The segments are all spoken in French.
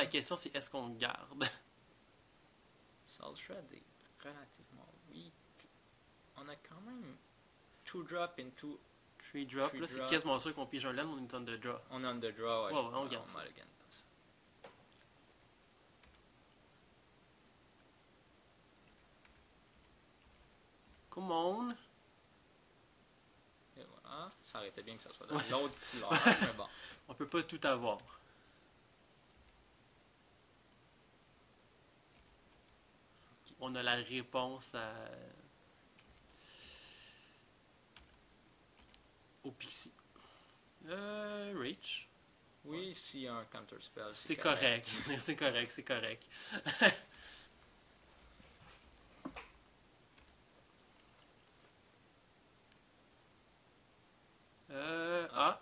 la question, c'est est-ce qu'on le garde? Soul Shred est relativement weak. On a quand même 2 drop into 3 drop, là, c'est drop. quasiment sûr qu'on pige un land ou une tonne de draw. On est on the draw. Ouais, on garde ça. mulligan. Come on! Et voilà. Ça aurait été bien que ça soit dans l'autre couleur, mais bon. On peut pas tout avoir. On a la réponse au Pixie. Reach. Oui, s'il y a un counter spell. C'est correct. C'est correct, c'est correct.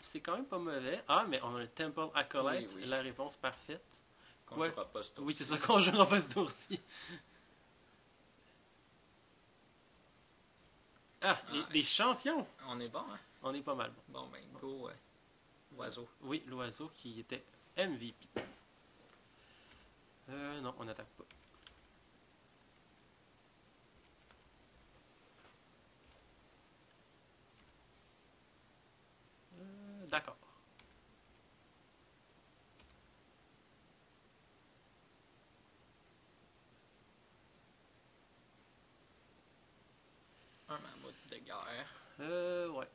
C'est quand même pas mauvais. Ah, mais on a un Temple Acolyte, Oui. la réponse parfaite. Qu'on Ouais. jouera pas ce tour-ci. Oui, c'est ça qu'on jouera pas ce tour-ci. Ah, les champions! On est bon, hein? On est pas mal bon. Bon, ben, go, oiseau. Oui, l'oiseau qui était MVP. Non, on n'attaque pas. D'accord. Un mammouth de guerre. Ouais.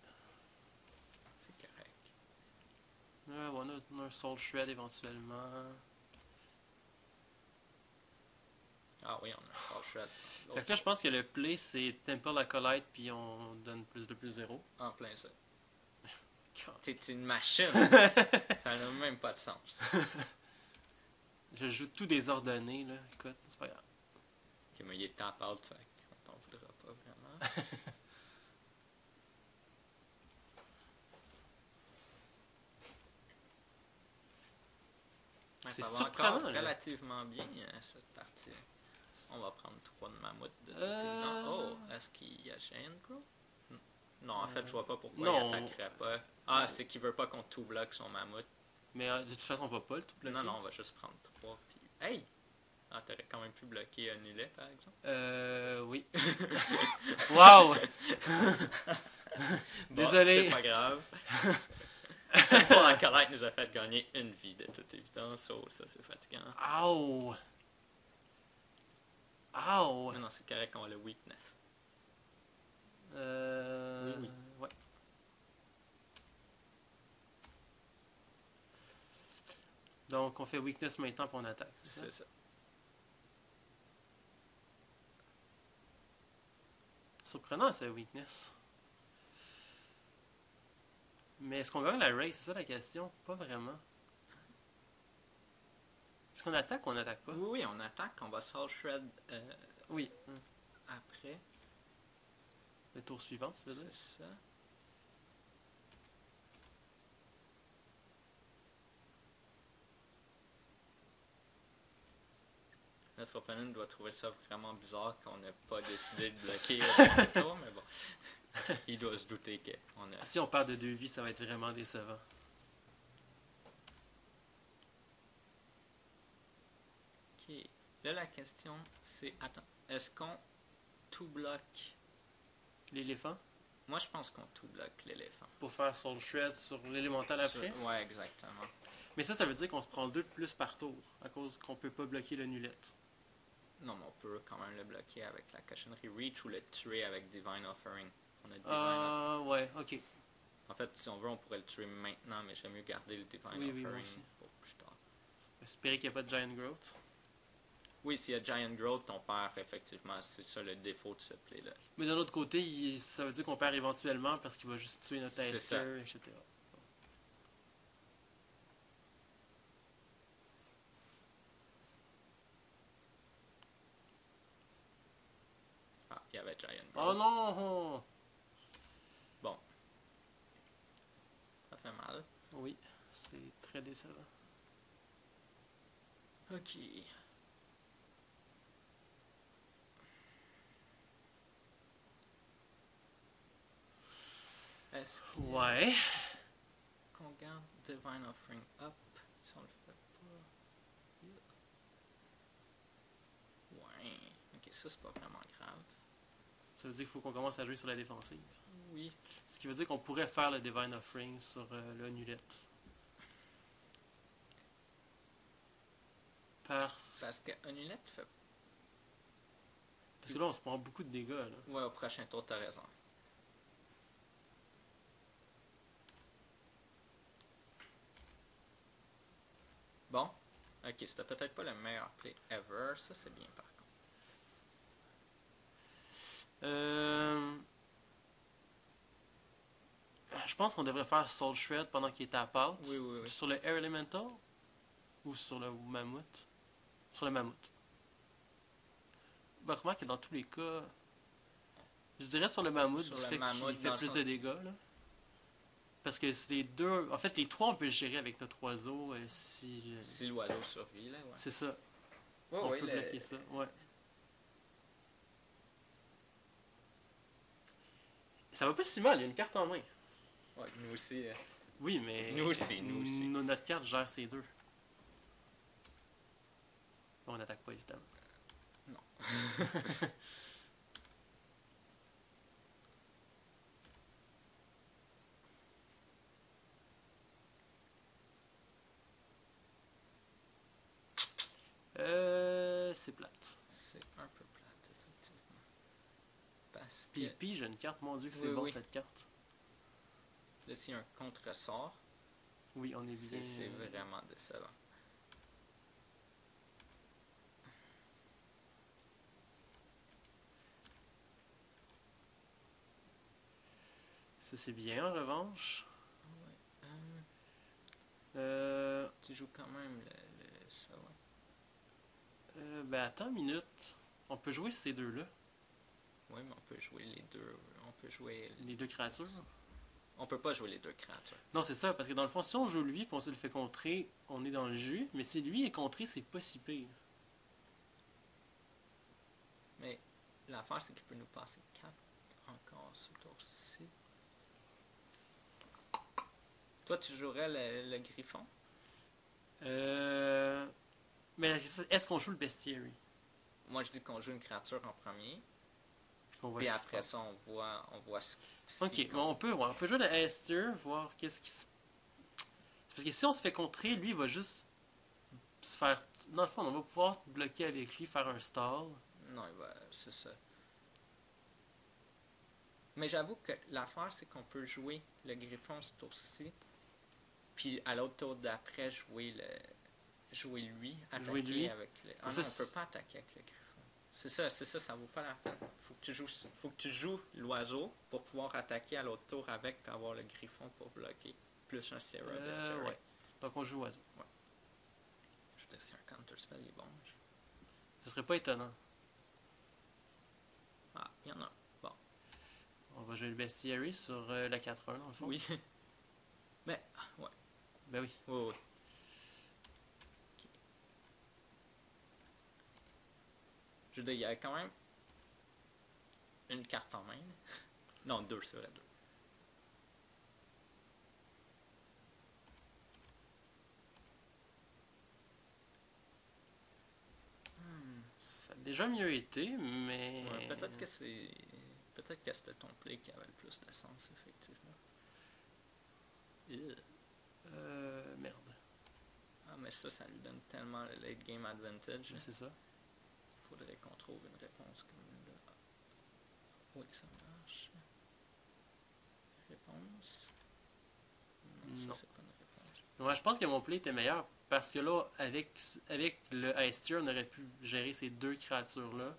C'est correct. On a un Soul Shred éventuellement. Ah oui, on a un Soul Shred. Fait que là, je pense que le play, c'est Temple Acolyte, puis on donne plus de plus 0. En plein ça. T'es une machine. Ça n'a même pas de sens. Je joue tout désordonné, là. Écoute, c'est pas grave. Ok, mais il est tap out, fait qu'on t'en voudra pas vraiment. C'est ça va surprenant, encore là. relativement bien, cette partie. On va prendre 3 de mammouth de tout évident. Oh, est-ce qu'il y a Giant Growth? Non, en fait, je vois pas pourquoi il attaquerait pas. Ah, c'est qu'il veut pas qu'on tout bloque son mammouth. Mais de toute façon, on va pas le tout bloquer. Non, on va juste prendre 3. Puis... Hey! Ah, t'aurais quand même pu bloquer un Nulet, par exemple. Oui. Wow! Bon, Désolé. c'est pas grave. Pour la collecte nous a fait gagner une vie, de toute évidence. Oh, ça, c'est fatigant. Ow! Ow! Mais non, c'est correct qu'on a le weakness. Oui. Ouais. Donc, on fait weakness maintenant pour on attaque, c'est ça? C'est ça. Surprenant, ça, weakness. Mais est-ce qu'on gagne la race? C'est ça la question? Pas vraiment. Est-ce qu'on attaque ou on n'attaque pas? Oui, on attaque. On va Soul Shred Oui. après. Le tour suivant, tu veux dire? C'est ça. Notre opponent doit trouver ça vraiment bizarre qu'on n'ait pas décidé de bloquer le tour, mais bon. Il doit se douter qu'on a... Si on perd de 2 vies, ça va être vraiment décevant. Ok. Là, la question, c'est... Attends, est-ce qu'on tout bloque? L'éléphant? Moi, je pense qu'on tout bloque l'éléphant. Pour faire Soul Shred sur l'élémental après? Ouais, exactement. Mais ça veut dire qu'on se prend 2 de plus par tour, à cause qu'on peut pas bloquer le nulette. Non, mais on peut quand même le bloquer avec la cochonnerie Reach ou le tuer avec Divine Offering. On a Divine ouais, ok. En fait, si on veut, on pourrait le tuer maintenant, mais j'aime mieux garder le Divine Oui, moi Offering aussi. pour plus tard. Espérer qu'il n'y a pas de Giant Growth. Oui, s'il y a Giant Growth, on perd effectivement. C'est ça le défaut de ce play-là. Mais d'un autre côté, ça veut dire qu'on perd éventuellement parce qu'il va juste tuer notre C'est ça. Acer, etc. Ah, il y avait Giant Oh Growth. non! Bon. Ça fait mal. Oui, c'est très décevant. Ok. Est-ce Ouais. qu'on garde Divine Offering up si on le fait pas? ça, c'est pas vraiment grave. Ça veut dire qu'il faut qu'on commence à jouer sur la défensive. Oui. Ce qui veut dire qu'on pourrait faire le Divine Offering sur le Nulette. Parce que Onulette fait... Parce que là, on se prend beaucoup de dégâts. Là. Ouais, au prochain tour, t'as raison. Bon. Ok, c'était peut-être pas le meilleur play ever. Ça, c'est bien, par contre. Je pense qu'on devrait faire Soul Shred pendant qu'il est à out. Oui. Sur le Air Elemental ou sur le Mammouth. Sur le Mammouth. Ben, remarque que dans tous les cas, je dirais sur le Mammouth, Sur du le fait Mammouth, qu'il fait dans le plus sens- de dégâts. Là. Parce que c'est les deux. En fait, les trois, on peut le gérer avec notre oiseau si. Si l'oiseau survit, là, ouais. C'est ça. Ouais, On ouais, peut bloquer ça. Ouais. Ça va pas si mal, il y a une carte en main. Ouais, nous aussi. Oui, mais. Nous aussi. Notre carte gère ces deux. On n'attaque pas, évidemment. Non. C'est plate. C'est un peu plate, effectivement. Parce que... Puis j'ai une carte, mon dieu que c'est Oui, bon oui. cette carte. Là, s'il y a un contre-sort, Oui, on est bien. c'est vraiment décevant. Ça c'est bien en revanche. Ouais. Tu joues quand même ça, ouais. Ben attends une minute. On peut jouer ces deux-là. Oui, mais on peut jouer les deux. On peut jouer... Les deux créatures. On peut pas jouer les deux créatures. Non, c'est ça, parce que dans le fond, si on joue lui et on se le fait contrer, on est dans le jus. Mais si lui est contré, c'est pas si pire. Mais l'affaire, c'est qu'il peut nous passer 4 encore ce tour-ci. Toi, tu jouerais le griffon? Mais est-ce qu'on joue le bestiary? Moi, je dis qu'on joue une créature en premier. Qu'on voit Puis ce qui se après passe. ça, on voit ce Ok, bon, on peut jouer le Esther, voir qu'est-ce qui se... Parce que si on se fait contrer, lui, il va juste se faire... Dans le fond, on va pouvoir bloquer avec lui, faire un stall. Non, c'est ça. Mais j'avoue que l'affaire, c'est qu'on peut jouer le griffon ce tour-ci. Puis à l'autre tour d'après, jouer lui. Attaquer lui. avec le... Ah Comme non, ça, on peut pas attaquer avec le griffon. C'est ça vaut pas la peine. Faut que tu joues l'oiseau pour pouvoir attaquer à l'autre tour avec puis avoir le griffon pour bloquer. Plus un Sierra Bestiary. Ouais. Donc on joue oiseau. Je veux dire, si un counter spell est bon. Ce serait pas étonnant. Ah, il y en a. Bon. On va jouer le bestiary sur la 4-1 dans le fond. Oui. Mais, ouais. Ben oui. Oui. Okay. Je veux dire, il y a quand même une carte en main. Non, deux, c'est vrai, deux. Ça a déjà mieux été, mais... Ouais, peut-être que c'était ton play qui avait le plus de sens, effectivement. Merde. Ah, mais ça lui donne tellement le late game advantage. C'est ça. Il faudrait qu'on trouve une réponse comme là. Oui, ça marche. Réponse? Non, ça, c'est pas une réponse. Ouais, je pense que mon play était meilleur parce que là, avec le Ice Tier, on aurait pu gérer ces deux créatures-là.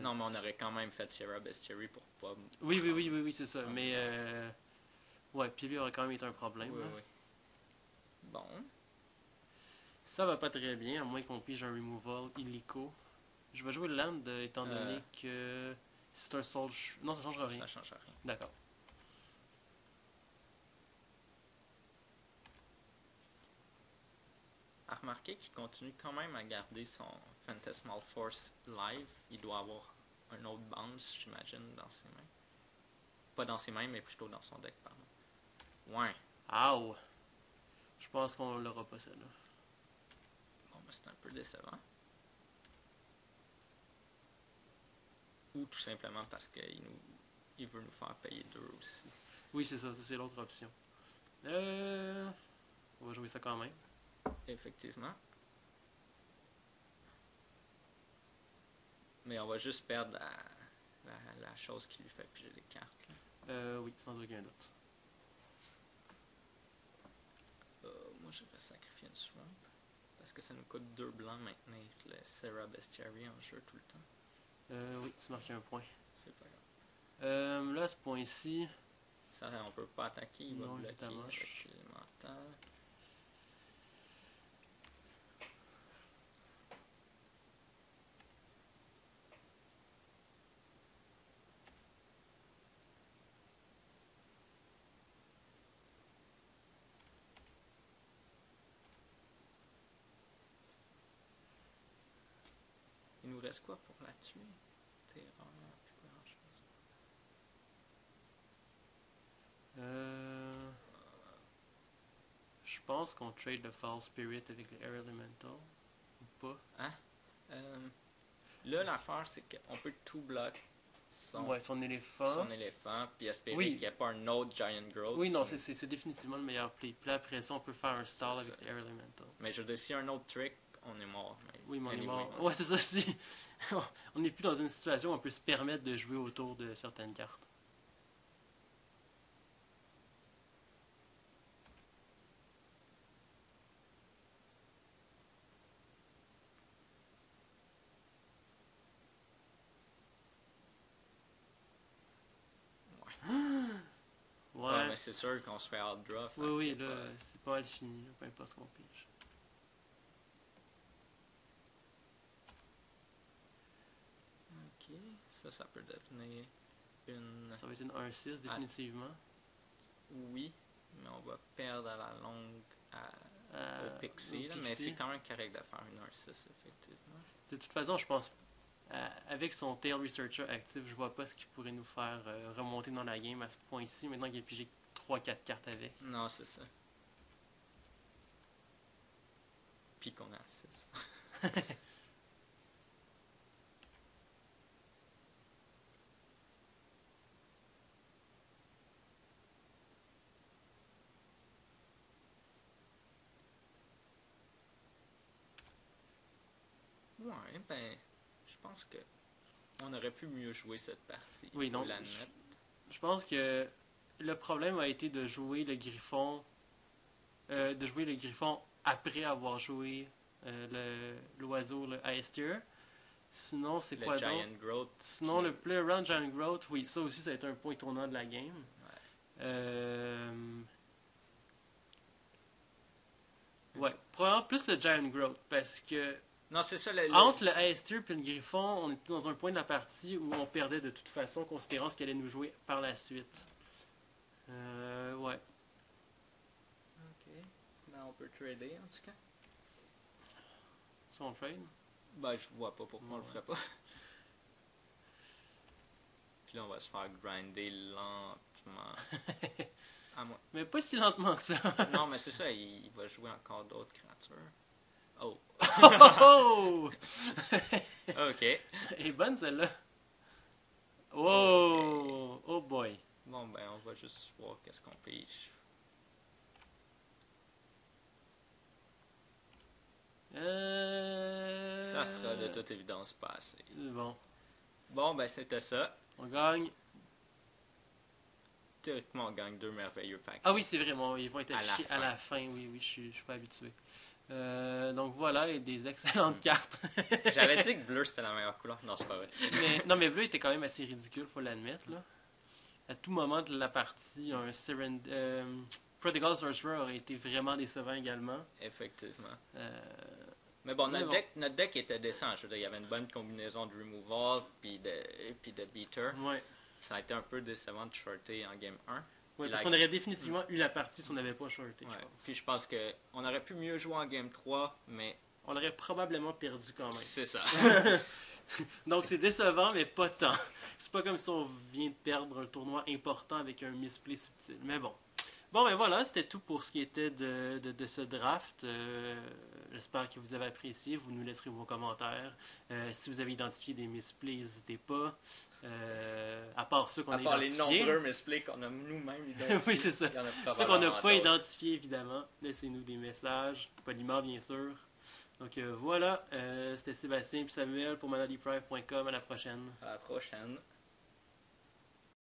Non, mais on aurait quand même fait Sierra Bestiary pour pas... Oui, c'est ça. Mais, ouais, puis lui aurait quand même été un problème. Oui. Bon. Ça va pas très bien, à moins qu'on pige un removal illico. Je vais jouer le land étant donné que c'est un soul... Non, ça changera rien. Ça change rien. D'accord. À remarquer qu'il continue quand même à garder son Phantasmal Force live. Il doit avoir un autre bounce, j'imagine, dans ses mains. Pas dans ses mains, mais plutôt dans son deck, pardon. Ouais. Ow! Je pense qu'on l'aura pas celle-là. Bon, ben c'est un peu décevant. ou tout simplement parce qu'il veut nous faire payer 2 aussi. Oui, c'est ça c'est l'autre option. On va jouer ça quand même. Effectivement. Mais on va juste perdre la chose qui lui fait piger les cartes. Oui, sans aucun doute. Moi, je vais sacrifier une swamp. Parce que ça nous coûte 2 blancs maintenir le Serra Bestiary en jeu tout le temps. Oui, tu marques un point. C'est pas grave. Là, à ce point-ci... Ça, on peut pas attaquer, il va non, bloquer évidemment. avec l'élémental. Il nous reste quoi pour la tuer? Terreur, plus grand chose. Je pense qu'on trade le False Spirit avec le Air Elemental. Ou pas. Hein? Là, l'affaire, c'est qu'on peut tout bloquer son éléphant. puis espérer oui. qu'il n'y ait pas un autre Giant Growth. Oui, non, c'est définitivement le meilleur play. Puis après ça, on peut faire un stall avec le Air Elemental. Mais je veux dire, s'il y a un autre trick, on est mort. Oui, mais on est mort. Ouais, c'est ça aussi. On n'est plus dans une situation où on peut se permettre de jouer autour de certaines cartes. Ouais, mais c'est sûr qu'on se fait outdraw. Oui, là, c'est pas mal fini, là, peu importe ce qu'on pige. Ok, ça peut devenir une... Ça va être une 1-6 définitivement. Oui, mais on va perdre à la longue au Pixie, là, mais c'est quand même correct de faire une 1-6, effectivement. De toute façon, je pense, avec son Tail Researcher actif, je vois pas ce qui pourrait nous faire remonter dans la game à ce point-ci, maintenant qu'il a pigé 3-4 cartes avec. Non, c'est ça. Puis qu'on a 6. Ouais, ben, je pense que on aurait pu mieux jouer cette partie. Oui, donc, je pense que le problème a été de jouer le Griffon après avoir joué l'oiseau, le Aestir. Sinon, c'est quoi d'autre? Le Giant Growth. Sinon, le Play Around Giant Growth, oui, ça aussi, ça a été un point tournant de la game. Ouais, probablement plus le Giant Growth, parce que non, c'est ça, entre le Aestir et le Griffon, on était dans un point de la partie où on perdait de toute façon, considérant ce qu'elle allait nous jouer par la suite. Ouais. Ok. Ben, on peut trader, en tout cas. Ça, on trade? Ben, je vois pas pourquoi on le ferait pas. Puis là, on va se faire grinder lentement. Mais pas si lentement que ça. Non, mais c'est ça, il va jouer encore d'autres créatures. Oh! Oh! Ok. Elle est bonne celle-là. Wow! Okay. Oh boy. Bon, ben, on va juste voir qu'est-ce qu'on pige. Ça sera de toute évidence pas assez. Bon. Bon, ben, c'était ça. On gagne. Théoriquement, on gagne 2 merveilleux paquets. Ah oui, c'est vraiment. Ils vont être affichés à la fin. Oui, je suis pas habitué. Donc voilà, et des excellentes cartes. J'avais dit que bleu c'était la meilleure couleur. Non, c'est pas vrai. Mais bleu était quand même assez ridicule, faut l'admettre. Là. À tout moment de la partie, un Prodigal Sorcerer aurait été vraiment décevant également. Effectivement. Mais bon, notre deck était décent. Je veux dire, il y avait une bonne combinaison de removal puis de beater. Ouais. Ça a été un peu décevant de shorter en game 1. Oui, parce qu'on aurait définitivement eu la partie si on n'avait pas shorté, je pense. Puis je pense qu'on aurait pu mieux jouer en game 3, mais... On aurait probablement perdu quand même. C'est ça. Donc c'est décevant, mais pas tant. C'est pas comme si on vient de perdre un tournoi important avec un misplay subtil. Mais bon. Bon, ben voilà, c'était tout pour ce qui était de ce draft. J'espère que vous avez apprécié. Vous nous laisserez vos commentaires. Si vous avez identifié des misplays, n'hésitez pas. À part ceux qu'on a identifiés. À part les nombreux misplays qu'on a nous-mêmes identifiés. Oui, c'est ça. Ceux qu'on n'a pas identifiés, évidemment. Laissez-nous des messages. Poliment, bien sûr. Donc voilà, c'était Sébastien et Samuel pour MelodyPrive.com. À la prochaine. À la prochaine.